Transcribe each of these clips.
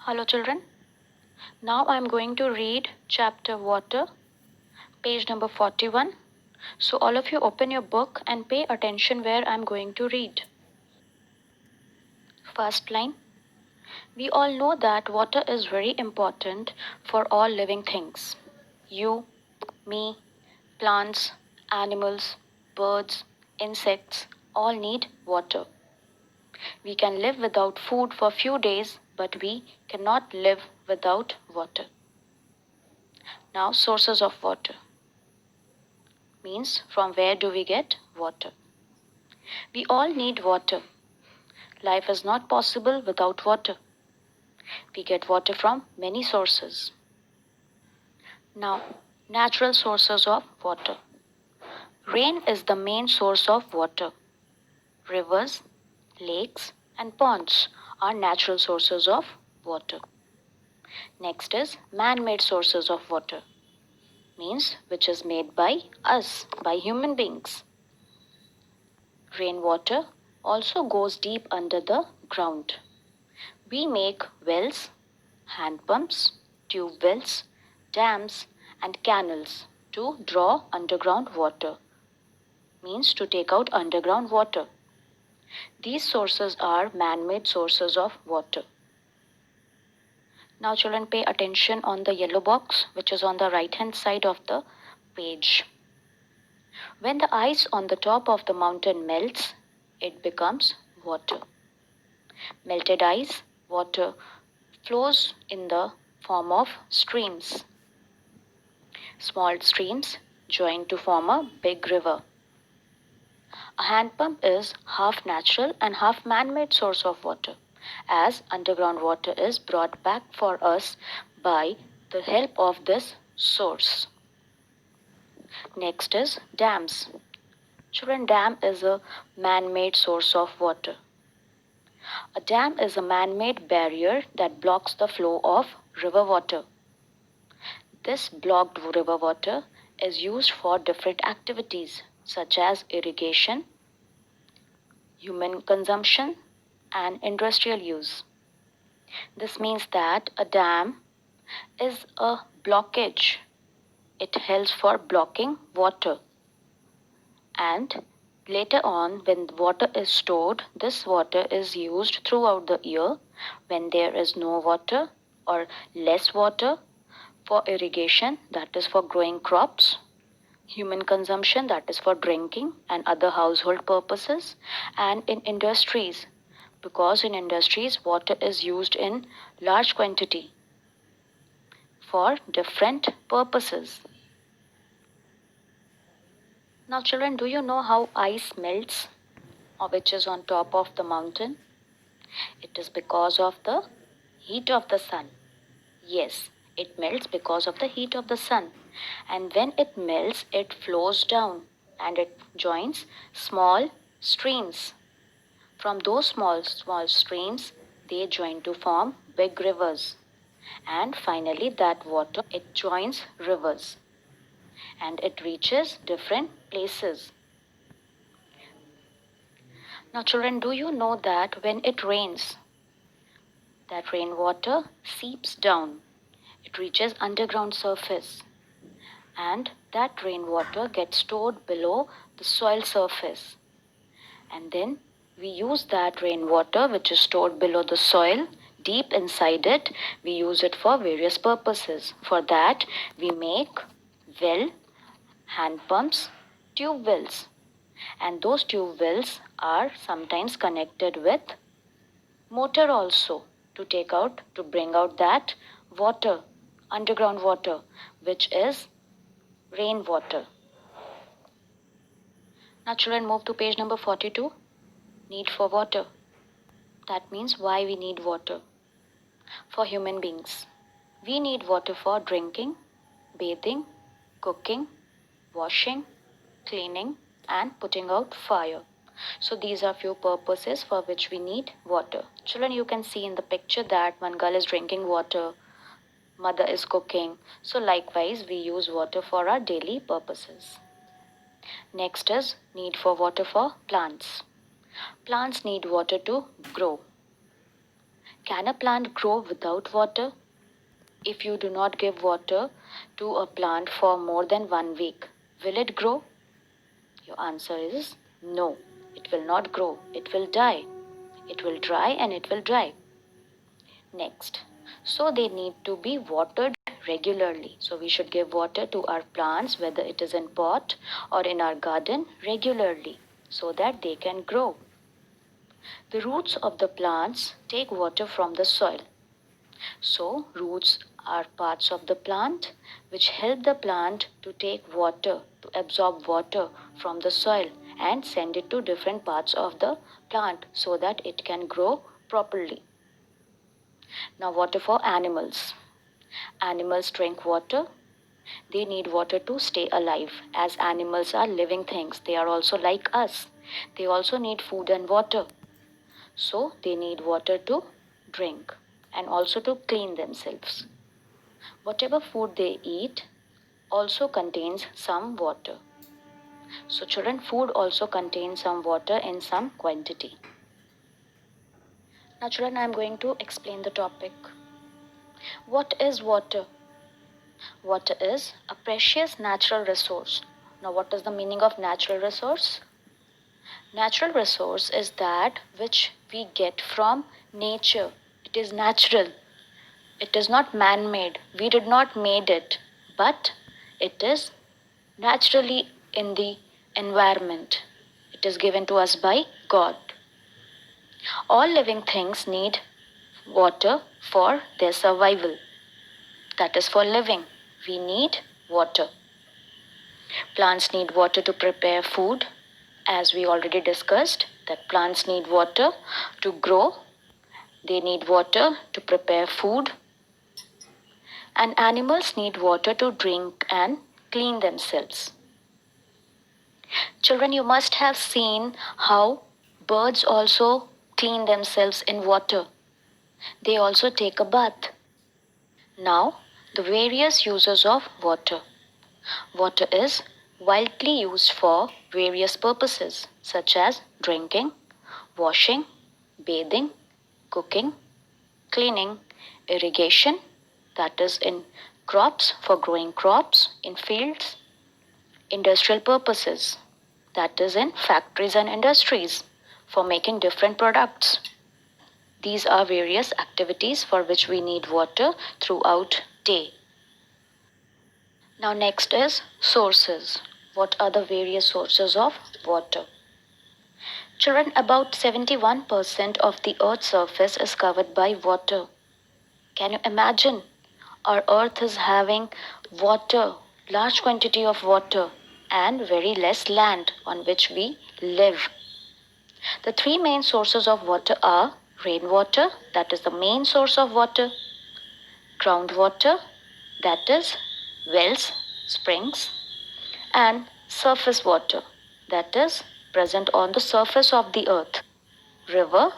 Hello children. Now I am going to read chapter Water, page number 41. So all of you open your book and pay attention where I am going to read. First line. We all know that water is very important for all living things. You, me, plants, animals, birds, insects all need water. We can live without food for few days, but we cannot live without water. Now sources of water means from where do we get water? We all need water. Life is not possible without water. We get water from many sources. Now, natural sources of water. Rain is the main source of water. Rivers, lakes, and ponds are natural sources of water. Next is man-made sources of water, means which is made by us, by human beings. Rainwater also goes deep under the ground. We make wells, hand pumps, tube wells, dams, and canals to draw underground water, means to take out underground water. These sources are man-made sources of water. Now children, pay attention on the yellow box which is on the right hand side of the page. When the ice on the top of the mountain melts, it becomes water. Melted ice, water flows in the form of streams. Small streams join to form a big river. A hand pump is half natural and half man-made source of water, as underground water is brought back for us by the help of this source. Next is dams. Children, dam is a man-made source of water. A dam is a man-made barrier that blocks the flow of river water. This blocked river water is used for different activities such as irrigation, human consumption, and industrial use. This means that a dam is a blockage. It helps for blocking water. And later on, when water is stored, this water is used throughout the year when there is no water or less water for irrigation, that is for growing crops, human consumption, that is for drinking and other household purposes, and in industries, because in industries water is used in large quantity for different purposes. Now children, do you know how ice melts, or which is on top of the mountain? It is because of the heat of the sun. Yes, it melts because of the heat of the sun. And when it melts, it flows down and it joins small streams. From those small streams, they join to form big rivers. And finally, that water, it joins rivers and it reaches different places. Now, children, do you know that when it rains, that rainwater seeps down, it reaches underground surface, and that rainwater gets stored below the soil surface. And then we use that rainwater which is stored below the soil deep inside it. We use it for various purposes. For that, we make well, hand pumps, tube wells. And those tube wells are sometimes connected with motor also to bring out that water, underground water, which is rainwater. Now children, move to page number 42. Need for water. That means why we need water. For human beings, we need water for drinking, bathing, cooking, washing, cleaning, and putting out fire. So these are few purposes for which we need water. Children, you can see in the picture that one girl is drinking water, mother is cooking. So likewise, we use water for our daily purposes. Next is need for water for plants. Plants need water to grow. Can a plant grow without water? If you do not give water to a plant for more than 1 week, will it grow? Your answer is no. It will not grow. It will die. It will dry and it will dry. Next, so they need to be watered regularly. So we should give water to our plants, whether it is in pot or in our garden, regularly so that they can grow. The roots of the plants take water from the soil. So, roots are parts of the plant which help the plant to take water, to absorb water from the soil and send it to different parts of the plant so that it can grow properly. Now, water for animals. Animals drink water. They need water to stay alive. As animals are living things, they are also like us. They also need food and water. So, they need water to drink and also to clean themselves. Whatever food they eat also contains some water. So, children, food also contains some water in some quantity. Now, children, I am going to explain the topic. What is water? Water is a precious natural resource. Now, what is the meaning of natural resource? Natural resource is that which we get from nature. It is natural. It is not man-made. We did not made it, but it is naturally in the environment. It is given to us by God. All living things need water for their survival. That is for living. We need water. Plants need water to prepare food, as we already discussed, that plants need water to grow. They need water to prepare food. And animals need water to drink and clean themselves. Children, you must have seen how birds also clean themselves in water. They also take a bath. Now, the various uses of water. Water is widely used for various purposes such as drinking, washing, bathing, cooking, cleaning, irrigation, that is in crops for growing crops, in fields, industrial purposes, that is in factories and industries for making different products. These are various activities for which we need water throughout day. Now next is sources. What are the various sources of water? Children, about 71% of the earth's surface is covered by water. Can you imagine? Our earth is having water, large quantity of water and very less land on which we live. The three main sources of water are rainwater, that is the main source of water, groundwater, that is wells, springs, and surface water, that is present on the surface of the earth, river,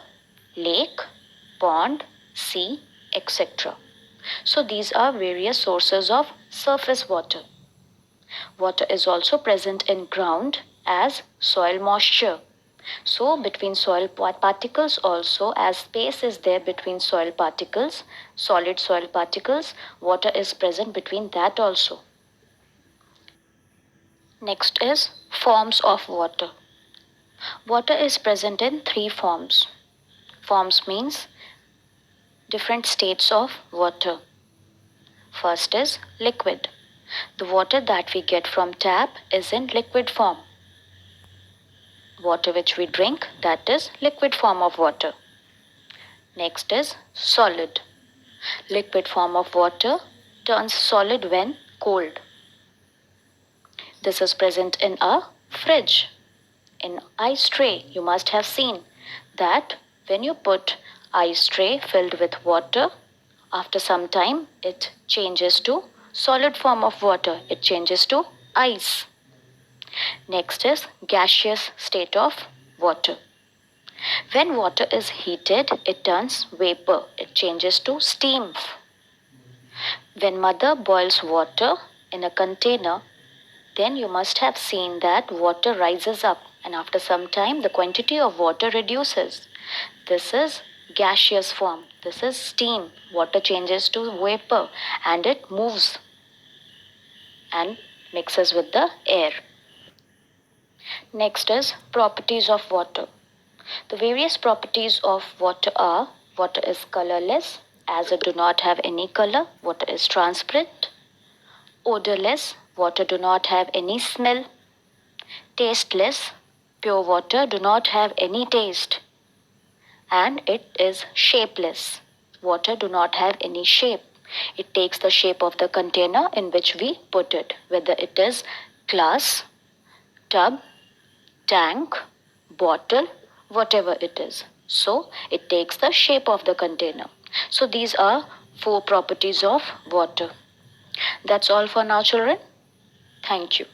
lake, pond, sea, etc. So these are various sources of surface water. Water is also present in ground as soil moisture. So between soil particles also, as space is there between soil particles, solid soil particles, water is present between that also. Next is forms of water. Water is present in three forms. Forms means different states of water. First is liquid. The water that we get from tap is in liquid form. Water which we drink, that is liquid form of water. Next is solid. Liquid form of water turns solid when cold. This is present in a fridge. In ice tray, you must have seen that when you put ice tray filled with water, after some time it changes to solid form of water. It changes to ice. Next is gaseous state of water. When water is heated, it turns vapor. It changes to steam. When mother boils water in a container, then you must have seen that water rises up and after some time the quantity of water reduces. This is gaseous form. This is steam. Water changes to vapor and it moves and mixes with the air. Next is properties of water. The various properties of water are: water is colorless, as it do not have any color. Water is transparent, odorless, water do not have any smell. Tasteless, pure water do not have any taste. And it is shapeless. Water do not have any shape. It takes the shape of the container in which we put it, whether it is glass, tub, tank, bottle, whatever it is. So it takes the shape of the container. So these are 4 properties of water. That's all for now, children. Thank you.